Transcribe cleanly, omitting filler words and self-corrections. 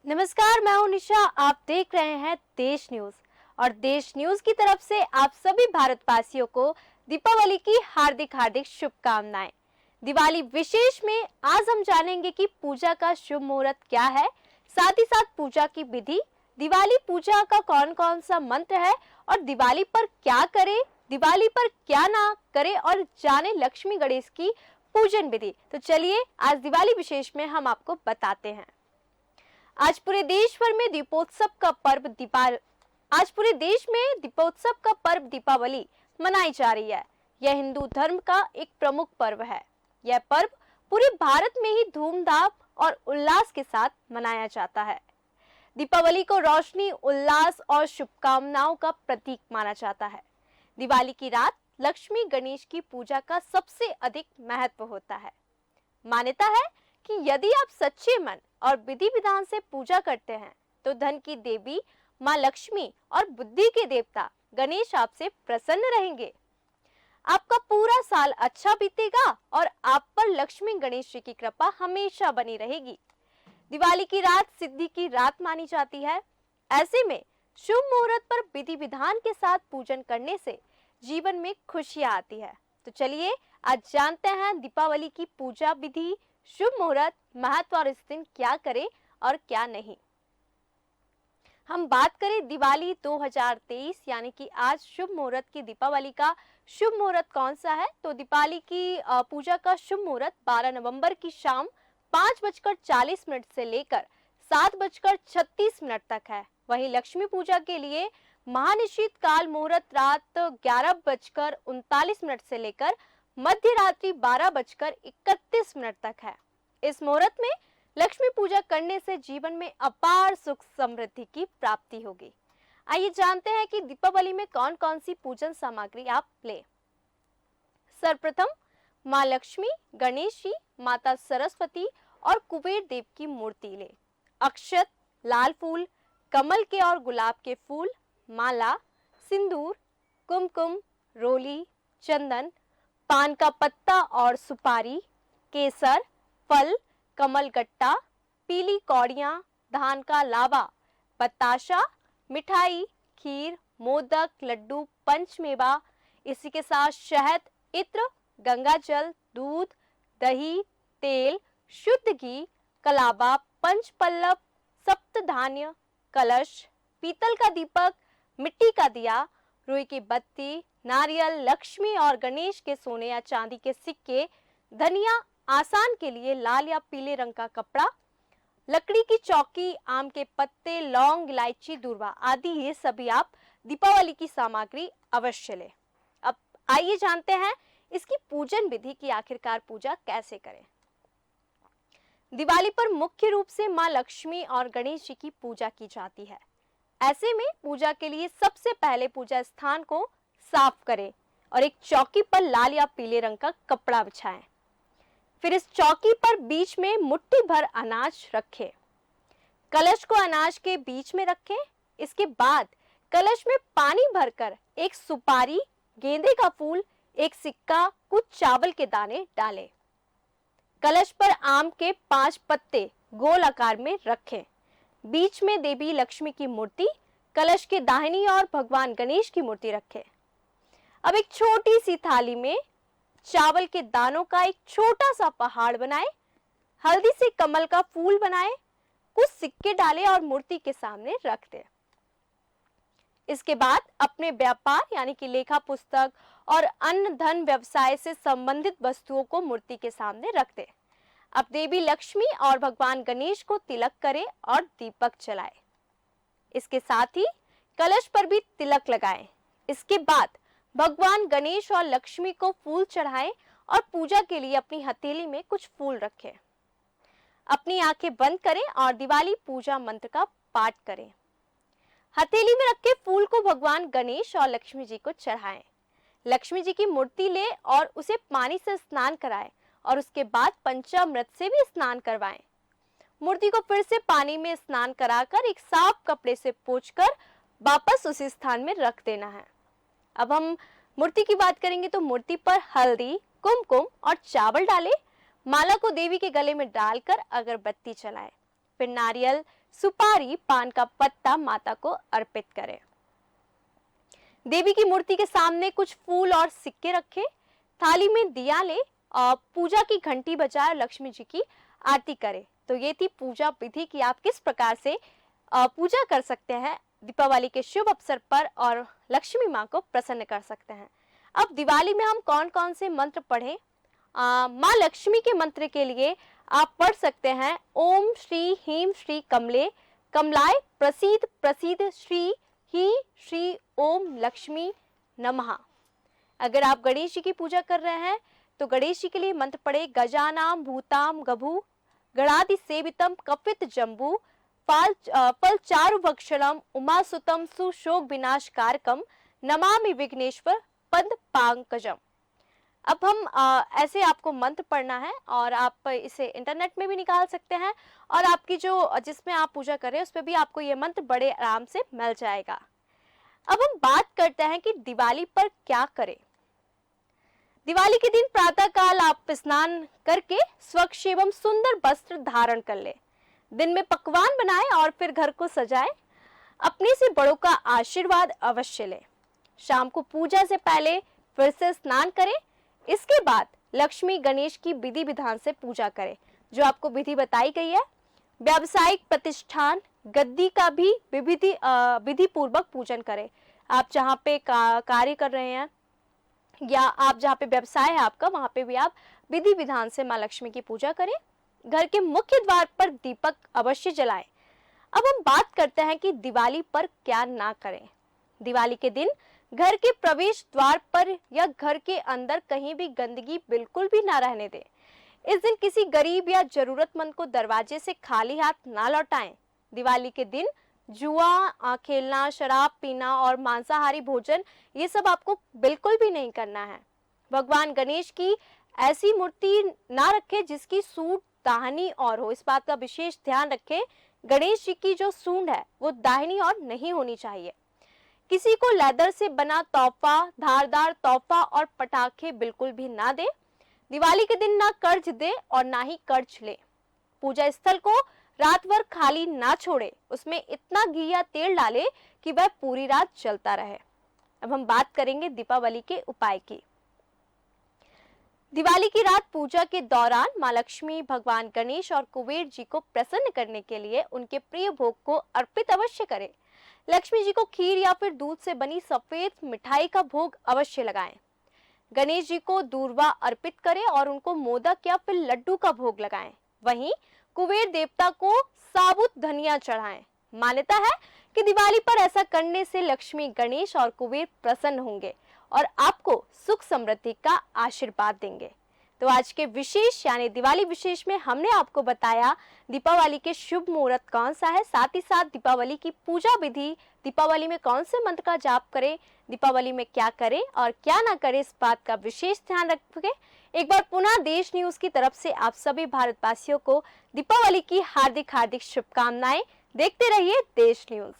नमस्कार, मैं हूं निशा। आप देख रहे हैं देश न्यूज और देश न्यूज की तरफ से आप सभी भारतवासियों को दीपावली की हार्दिक हार्दिक शुभकामनाएं। दिवाली विशेष में आज हम जानेंगे कि पूजा का शुभ मुहूर्त क्या है, साथ ही साथ पूजा की विधि, दिवाली पूजा का कौन कौन सा मंत्र है और दिवाली पर क्या करें, दिवाली पर क्या ना करें और जाने लक्ष्मी गणेश की पूजन विधि। तो चलिए आज दिवाली विशेष में हम आपको बताते हैं। आज पूरे देश भर में दीपोत्सव का पर्व आज पूरे देश में दीपोत्सव का पर्व दीपावली मनाई जा रही है। यह हिंदू धर्म का एक प्रमुख पर्व है। यह पर्व पूरे भारत में ही धूमधाम और उल्लास के साथ मनाया जाता है। दीपावली को रोशनी, उल्लास और शुभकामनाओं का प्रतीक माना जाता है। दिवाली की रात लक्ष्मी गणेश की पूजा का सबसे अधिक महत्व होता है। मान्यता है कि यदि आप सच्चे मन और विधि विधान से पूजा करते हैं तो धन की देवी मां लक्ष्मी और बुद्धि के देवता गणेश आपसे प्रसन्न रहेंगे। आपका पूरा साल अच्छा बीतेगा और आप पर लक्ष्मी गणेश जी की कृपा हमेशा बनी रहेगी। दिवाली की रात सिद्धि की रात मानी जाती है। ऐसे में शुभ मुहूर्त पर विधि विधान के साथ पूजन करने से जीवन में खुशियां आती है। तो चलिए आज जानते हैं दीपावली की पूजा विधि, शुभ मुहूर्त, महत्व और इस दिन क्या करें और क्या नहीं। हम बात करें दिवाली 2023 यानी कि आज शुभ मुहूर्त की दीपावली का शुभ मुहूर्त कौन सा है, तो दीपावली की पूजा का शुभ मुहूर्त 12 नवंबर की शाम 5:40 से लेकर 7:36 तक है। वहीं लक्ष्मी पूजा के लिए महानिशीत काल मुहूर्त रात 11:39 से लेकर मध्य रात्रि 12:31 तक है। इस मुहूर्त में लक्ष्मी पूजा करने से जीवन में अपार सुख समृद्धि की प्राप्ति होगी। आइए जानते हैं कि दीपावली में कौन कौन सी पूजन सामग्री आप ले। सर्वप्रथम मां लक्ष्मी, गणेश जी, माता सरस्वती और कुबेर देव की मूर्ति ले। अक्षत, लाल फूल, कमल के और गुलाब के फूल, माला, सिंदूर, कुमकुम, रोली, चंदन, पान का पत्ता और सुपारी, केसर, फल, कमल गट्टा, पीली कौड़ियां, धान का लावा, बताशा, मिठाई, खीर, मोदक, लड्डू, पंचमेवा, इसी के साथ शहद, इत्र, गंगाजल, दूध, दही, तेल, शुद्ध घी, कलावा, पंचपल्लव, सप्तधान्य, कलश, पीतल का दीपक, मिट्टी का दिया, रुई की बत्ती, नारियल, लक्ष्मी और गणेश के सोने या चांदी के सिक्के, धनिया, आसान के लिए लाल या पीले रंग का कपड़ा, लकड़ी की चौकी, आम के पत्ते, लौंग, इलायची, दूर्वा आदि ये सभी आप दीपावली की सामग्री अवश्य लें। अब आइए जानते हैं इसकी पूजन विधि की आखिरकार पूजा कैसे करें। दिवाली पर मुख्य रूप से मां लक्ष्मी और गणेश जी की पूजा की जाती है। ऐसे में पूजा के लिए सबसे पहले पूजा स्थान को साफ करें और एक चौकी पर लाल या पीले रंग का कपड़ा बिछाएं। फिर इस चौकी पर बीच में मुट्ठी भर अनाज रखें। कलश को अनाज के बीच में रखें। इसके बाद कलश में पानी भरकर एक सुपारी, गेंदे का फूल, एक सिक्का, कुछ चावल के दाने डालें। कलश पर आम के 5 पत्ते गोल आकार में रखें। बीच में देवी लक्ष्मी की मूर्ति, कलश के दाहिनी ओर भगवान गणेश की मूर्ति रखें। अब एक छोटी सी थाली में चावल के दानों का एक छोटा सा पहाड़ बनाएं, हल्दी से कमल का फूल बनाएं, कुछ सिक्के डालें और मूर्ति के सामने रख दें। इसके बाद अपने व्यापार यानी कि लेखा पुस्तक और अन्य धन व्यवसाय से संबंधित वस्तुओं को मूर्ति के सामने रख दें। अब देवी लक्ष्मी और भगवान गणेश को तिलक करें और दीपक जलाएं। इसके साथ ही कलश पर भी तिलक लगाएं। इसके बाद भगवान गणेश और लक्ष्मी को फूल चढ़ाएं और पूजा के लिए अपनी हथेली में कुछ फूल रखें। अपनी आंखें बंद करें और दिवाली पूजा मंत्र का पाठ करें। हथेली में रखे फूल को भगवान गणेश और लक्ष्मी जी को चढ़ाएं। लक्ष्मी जी की मूर्ति ले और उसे पानी से स्नान कराएं और उसके बाद पंचामृत से भी स्नान करवाएं। मूर्ति को फिर से पानी में स्नान कराकर एक साफ कपड़े से पोंछकर वापस उसी स्थान में रख देना है। अब हम मूर्ति की बात करेंगे तो मूर्ति पर हल्दी, कुमकुम और चावल डालें। माला को देवी के गले में डालकर अगरबत्ती जलाएं। फिर नारियल, सुपारी, पान का पत्ता माता को अर्पित करें। देवी की मूर्ति के सामने कुछ फूल और सिक्के रखें, थाली में दिया ले और पूजा की घंटी बजाए लक्ष्मी जी की आरती करें। तो ये थी पूजा विधि कि आप किस प्रकार से पूजा कर सकते हैं दीपावली के शुभ अवसर पर और लक्ष्मी माँ को प्रसन्न कर सकते हैं। अब दिवाली में हम कौन कौन से मंत्र पढ़ें? माँ लक्ष्मी के मंत्र के लिए आप पढ़ सकते हैं ओम श्री ह्रीं श्री कमले कमलाय प्रसीद प्रसीद श्री ही श्री ओम लक्ष्मी नमः। अगर आप गणेश जी की पूजा कर रहे हैं तो गणेश जी के लिए मंत्र पढ़े गजानाम भूताम गभू गणादि सेवितम कपित जम्बू फल चारुभक्षणम उमासुतम सुशोक विनाशकारकम नमामि विघ्नेश्वर पद पांकजम। अब हम ऐसे आपको मंत्र पढ़ना है और आप इसे इंटरनेट में भी निकाल सकते हैं और आपकी जो जिसमें आप पूजा कर रहे हैं उस पर भी आपको ये मंत्र बड़े आराम से मिल जाएगा। अब हम बात करते हैं कि दिवाली पर क्या करें। दिवाली के दिन प्रातः काल आप स्नान करके स्वच्छ एवं सुंदर वस्त्र धारण कर ले। दिन में पकवान बनाएं और फिर घर को सजाएं। अपने से बड़ों का आशीर्वाद अवश्य लें। शाम को पूजा से पहले फिर से स्नान करें। इसके बाद लक्ष्मी गणेश की विधि विधान से पूजा करें जो आपको विधि बताई गई है। व्यावसायिक प्रतिष्ठान गद्दी का भी विधि पूर्वक पूजन करें। आप जहाँ पे कार्य कर रहे हैं या आप जहाँ पे व्यवसाय है आपका वहाँ पे भी आप विधि विधान से माँ लक्ष्मी की पूजा करें। घर के मुख्य द्वार पर दीपक अवश्य जलाएं। अब हम बात करते हैं कि दिवाली पर क्या ना करें। दिवाली के दिन घर के प्रवेश द्वार पर या घर के अंदर कहीं भी गंदगी बिल्कुल भी ना रहने दें। इस दिन किसी गरीब या जरूरतमंद को दरवाजे से खाली हाथ ना लौटाएं। दिवाली के दिन जुआ खेलना, शराब पीना और मांसाहारी भोजन ये सब आपको बिल्कुल भी नहीं करना है। भगवान गणेश की ऐसी मूर्ति ना रखें जिसकी सूंड दाहिनी ओर हो। इस बात का विशेष ध्यान रखें। गणेश जी की जो सूंड है वो दाहिनी ओर नहीं होनी चाहिए। किसी को लेदर से बना तोहफा, धारदार तोहफा और पटाखे बिल्कुल भी ना दे। दिवाली के दिन ना कर्ज दे और ना ही कर्ज ले। पूजा स्थल को रात भर खाली ना छोड़े। उसमें इतना घी या तेल डाले कि वह पूरी रात जलता रहे। अब हम बात करेंगे दीपावली के उपाय की। दिवाली की रात पूजा के दौरान माँ लक्ष्मी, भगवान गणेश और कुबेर जी को प्रसन्न करने के लिए उनके प्रिय भोग को अर्पित अवश्य करें। लक्ष्मी जी को खीर या फिर दूध से बनी सफेद मिठाई का भोग अवश्य लगाएं। गणेश जी को दूर्वा अर्पित करें और उनको मोदक या फिर लड्डू का भोग लगाएं। वहीं कुबेर देवता को साबुत धनिया चढ़ाएं। मान्यता है कि दिवाली पर ऐसा करने से लक्ष्मी, गणेश और कुबेर प्रसन्न होंगे और आपको सुख समृद्धि का आशीर्वाद देंगे। तो आज के विशेष यानी दिवाली विशेष में हमने आपको बताया दीपावली के शुभ मुहूर्त कौन सा है, साथ ही साथ दीपावली की पूजा विधि, दीपावली में कौन से मंत्र का जाप करें, दीपावली में क्या करें और क्या ना करें, इस बात का विशेष ध्यान रखें। एक बार पुनः देश न्यूज की तरफ से आप सभी भारतवासियों को दीपावली की हार्दिक हार्दिक शुभकामनाएं। देखते रहिए देश न्यूज।